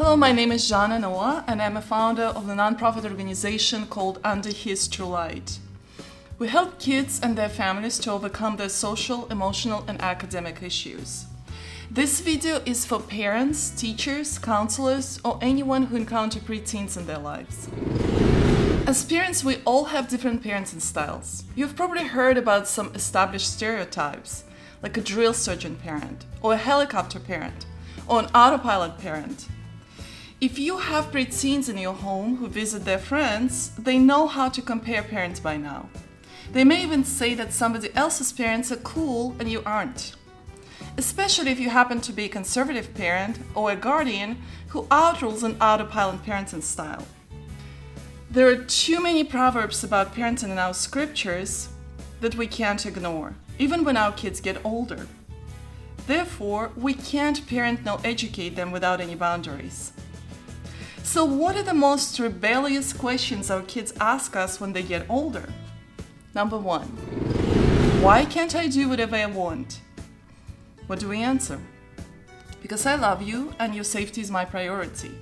Hello, my name is Zanna Noe, and I'm a founder of the nonprofit organization called Under His True Light. We help kids and their families to overcome their social, emotional, and academic issues. This video is for parents, teachers, counselors, or anyone who encounter preteens in their lives. As parents, we all have different parenting styles. You've probably heard about some established stereotypes, like a drill sergeant parent, or a helicopter parent, or an autopilot parent. If you have preteens in your home who visit their friends, they know how to compare parents by now. They may even say that somebody else's parents are cool and you aren't. Especially if you happen to be a conservative parent or a guardian who outrules an autopilot parenting style. There are too many proverbs about parenting in our scriptures that we can't ignore, even when our kids get older. Therefore, we can't parent nor educate them without any boundaries. So what are the most rebellious questions our kids ask us when they get older? Number 1, why can't I do whatever I want? What do we answer? Because I love you and your safety is my priority.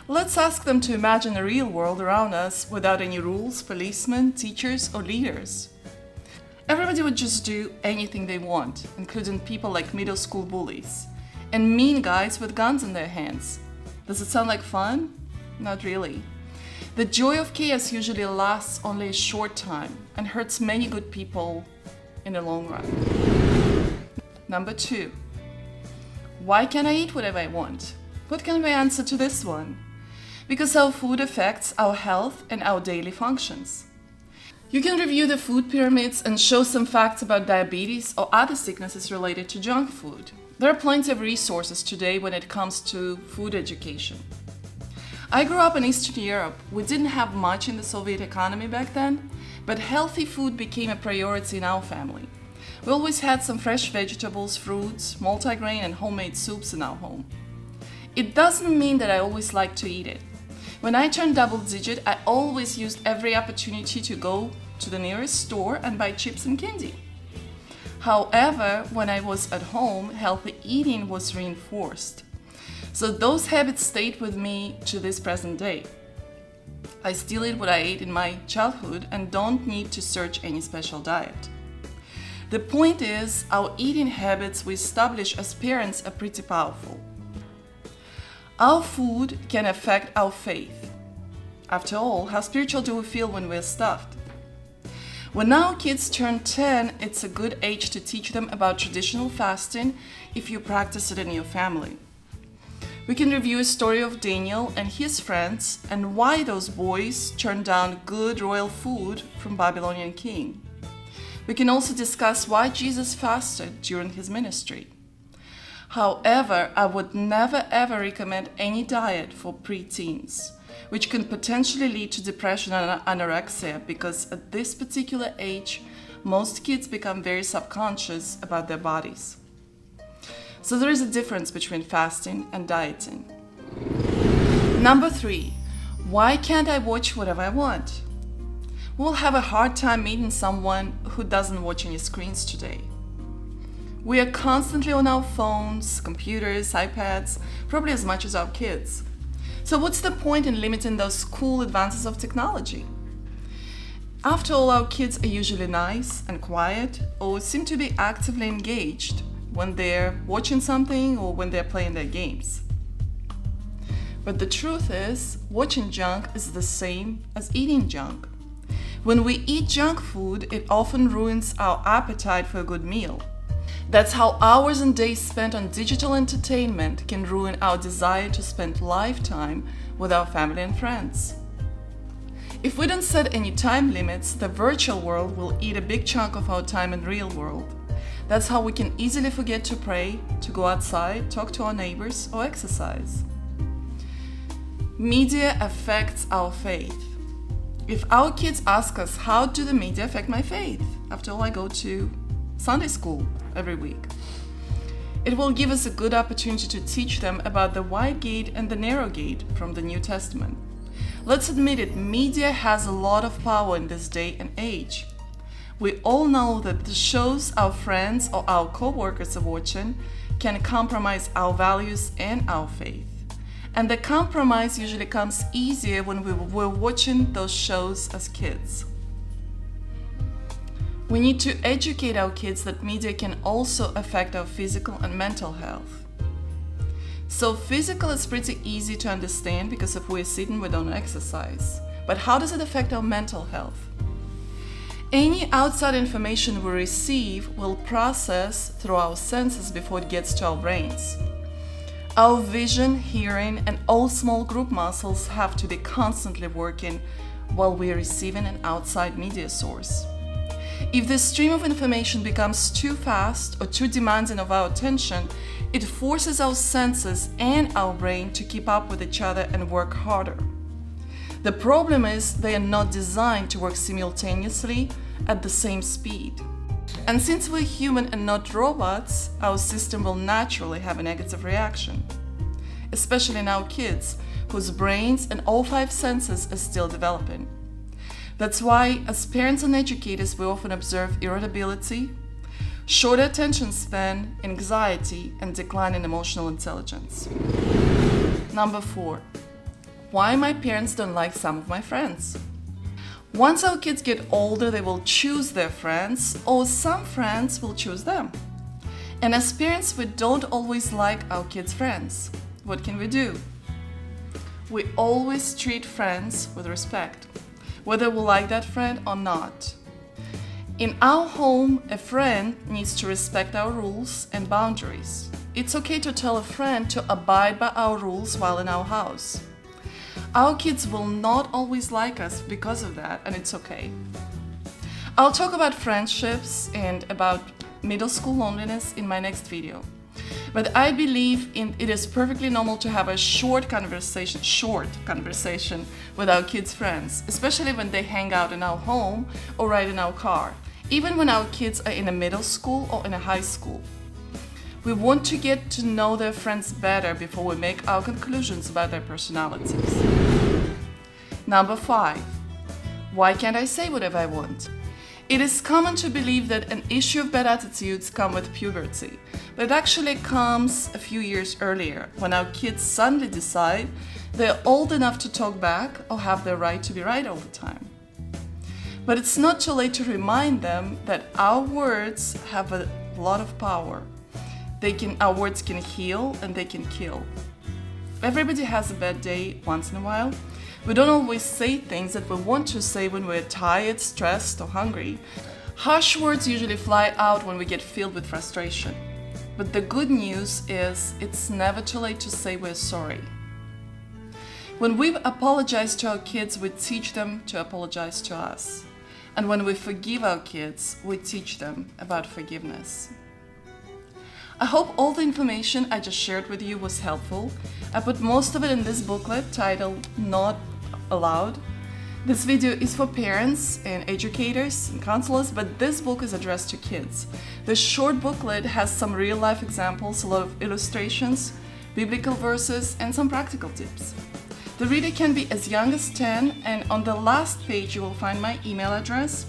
Let's ask them to imagine a real world around us without any rules, policemen, teachers, or leaders. Everybody would just do anything they want, including people like middle school bullies and mean guys with guns in their hands. Does it sound like fun? Not really. The joy of chaos usually lasts only a short time and hurts many good people in the long run. Number 2, why can't I eat whatever I want? What can we answer to this one? Because our food affects our health and our daily functions. You can review the food pyramids and show some facts about diabetes or other sicknesses related to junk food. There are plenty of resources today when it comes to food education. I grew up in Eastern Europe. We didn't have much in the Soviet economy back then, but healthy food became a priority in our family. We always had some fresh vegetables, fruits, multigrain, and homemade soups in our home. It doesn't mean that I always liked to eat it. When I turned double digit, I always used every opportunity to go to the nearest store and buy chips and candy. However, when I was at home, healthy eating was reinforced. So those habits stayed with me to this present day. I still eat what I ate in my childhood and don't need to search any special diet. The point is, our eating habits we establish as parents are pretty powerful. Our food can affect our faith. After all, how spiritual do we feel when we're stuffed? When our kids turn 10, it's a good age to teach them about traditional fasting if you practice it in your family. We can review a story of Daniel and his friends and why those boys turned down good royal food from Babylonian king. We can also discuss why Jesus fasted during his ministry. However, I would never ever recommend any diet for preteens, which can potentially lead to depression and anorexia because at this particular age, most kids become very subconscious about their bodies. So there is a difference between fasting and dieting. Number 3, why can't I watch whatever I want? We'll have a hard time meeting someone who doesn't watch any screens today. We are constantly on our phones, computers, iPads, probably as much as our kids. So what's the point in limiting those cool advances of technology? After all, our kids are usually nice and quiet or seem to be actively engaged when they're watching something or when they're playing their games. But the truth is, watching junk is the same as eating junk. When we eat junk food, it often ruins our appetite for a good meal. That's how hours and days spent on digital entertainment can ruin our desire to spend lifetime with our family and friends. If we don't set any time limits, the virtual world will eat a big chunk of our time in real world. That's how we can easily forget to pray, to go outside, talk to our neighbors, or exercise. Media affects our faith. If our kids ask us, how do the media affect my faith? After all, I go to Sunday school every week. It will give us a good opportunity to teach them about the wide gate and the narrow gate from the New Testament. Let's admit it, media has a lot of power in this day and age. We all know that the shows our friends or our co-workers are watching can compromise our values and our faith. And the compromise usually comes easier when we were watching those shows as kids. We need to educate our kids that media can also affect our physical and mental health. So physical is pretty easy to understand because if we're sitting, we don't exercise. But how does it affect our mental health? Any outside information we receive will process through our senses before it gets to our brains. Our vision, hearing, and all small group muscles have to be constantly working while we're receiving an outside media source. If the stream of information becomes too fast or too demanding of our attention, it forces our senses and our brain to keep up with each other and work harder. The problem is they are not designed to work simultaneously at the same speed. And since we're human and not robots, our system will naturally have a negative reaction, especially in our kids, whose brains and all 5 senses are still developing. That's why, as parents and educators, we often observe irritability, shorter attention span, anxiety, and decline in emotional intelligence. Number 4. Why my parents don't like some of my friends. Once our kids get older, they will choose their friends, or some friends will choose them. And as parents, we don't always like our kids' friends. What can we do? We always treat friends with respect, whether we like that friend or not. In our home, a friend needs to respect our rules and boundaries. It's okay to tell a friend to abide by our rules while in our house. Our kids will not always like us because of that, and it's okay. I'll talk about friendships and about middle school loneliness in my next video. But I believe it is perfectly normal to have a short conversation with our kids' friends, especially when they hang out in our home or ride in our car, even when our kids are in a middle school or in a high school. We want to get to know their friends better before we make our conclusions about their personalities. Number 5. Why can't I say whatever I want? It is common to believe that an issue of bad attitudes comes with puberty, but it actually comes a few years earlier, when our kids suddenly decide they're old enough to talk back or have the right to be right all the time. But it's not too late to remind them that our words have a lot of power. Our words can heal and they can kill. Everybody has a bad day once in a while. We don't always say things that we want to say when we're tired, stressed, or hungry. Harsh words usually fly out when we get filled with frustration. But the good news is it's never too late to say we're sorry. When we apologize to our kids, we teach them to apologize to us. And when we forgive our kids, we teach them about forgiveness. I hope all the information I just shared with you was helpful. I put most of it in this booklet titled Not Allowed. This video is for parents and educators and counselors, but this book is addressed to kids. The short booklet has some real-life examples, a lot of illustrations, biblical verses, and some practical tips. The reader can be as young as 10, and on the last page you will find my email address.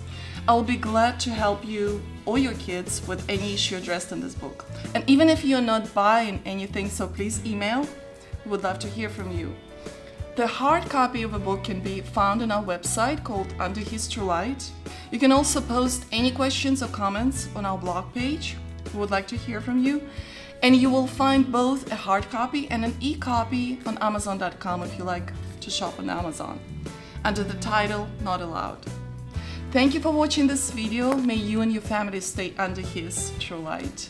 I'll be glad to help you or your kids with any issue addressed in this book. And even if you're not buying anything, so please email. We would love to hear from you. The hard copy of a book can be found on our website called Under His True Light. You can also post any questions or comments on our blog page. We would like to hear from you. And you will find both a hard copy and an e-copy on Amazon.com if you like to shop on Amazon, under the title Not Allowed. Thank you for watching this video. May you and your family stay under His true light.